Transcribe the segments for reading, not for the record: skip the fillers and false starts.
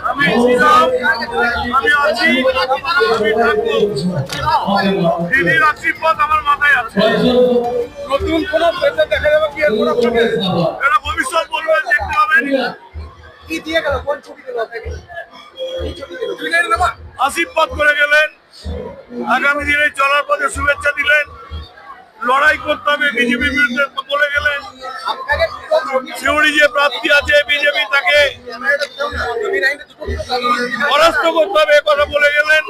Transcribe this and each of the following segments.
আমি ছিলাম, আমি আছি, আমি থাকবো। দিদির আশীর্বাদ আমার মাথায় আছে। নতুন কোন প্রেসিডেন্ট দেখা যাবে কি এরপর আপনাকে? এটা ভবিষ্যৎ বলবে, দেখতে হবে। কি দিয়ে গেল, কোন ছবি দিল আপনাকে? আশীর্বাদ করে গেলেন, আগামী দিনে চলার পথে শুভেচ্ছা দিলেন, লড়াই করতে হবে বিজেপির বিরুদ্ধে বলে গেলেন। সিউড়ি যে প্রার্থী আছে বিজেপি, তাকে পরাস্ত করতে হবে কথা বলে গেলেন।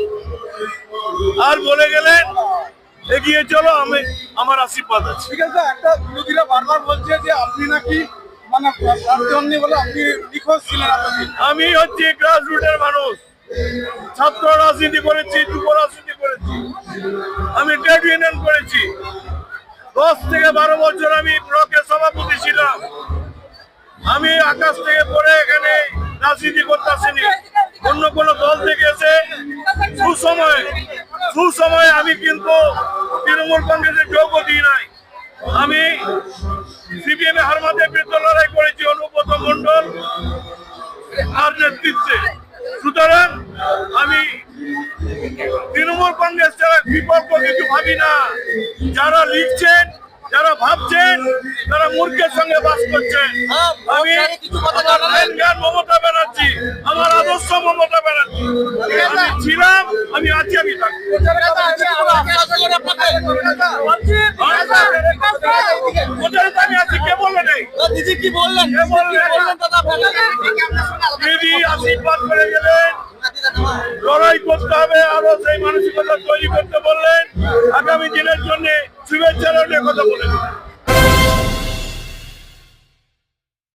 আর বলে গেলেন এগিয়ে চলো, আমি আমার আশীর্বাদ আছে। ঠিক আছে, একটা বিরোধীরা বারবার বলছে যে আপনি নাকি মানে প্রার্থী হননি বলে আপনি নিখোঁজ ছিলেন। আমি হচ্ছে গ্রাসরুটের মানুষ, ছাত্র রাজনীতি করেছি, যুব রাজনীতি করেছি, আমি ট্রেড ইউনিয়ন করেছি। 10 থেকে 12 বছর আমি ব্লকের সভাপতি ছিলাম। আমি আকাশ থেকে পড়ে এখানে রাজনীতি করতে আসিনি। অন্য কোনো দল থেকে এসে সুসময়ে আমি কিন্তু তৃণমূল কংগ্রেসের যোগ্য দিই নাই। আমি সিপিএম এ হারমাদের বিরুদ্ধে লড়াই করেছি অনুব্রত মন্ডল আর নেতৃত্বে। সুতরাং আমি তৃণমূল কংগ্রেস ছাড়া বিকল্প কিছু ভাবি না। যারা লিখছেন, যারা ভাবছেন, তারা মূর্খের সঙ্গে বাস করছেন। আমি মমতা ব্যানার্জি, আমার আদর্শ মমতা ব্যানার্জি। আমি ছিলাম, আমি আছি, আমি থাকবো। আমি আছি, কে বললো নেই? দিদি কি বললেন? দিদি আশীর্বাদ করে গেলেন, লড়াই করতে হবে, আরো সেই মানসিকতা তৈরি করতে বললেন। আগামী দিনের জন্য শুভেচ্ছা কথা বলেন।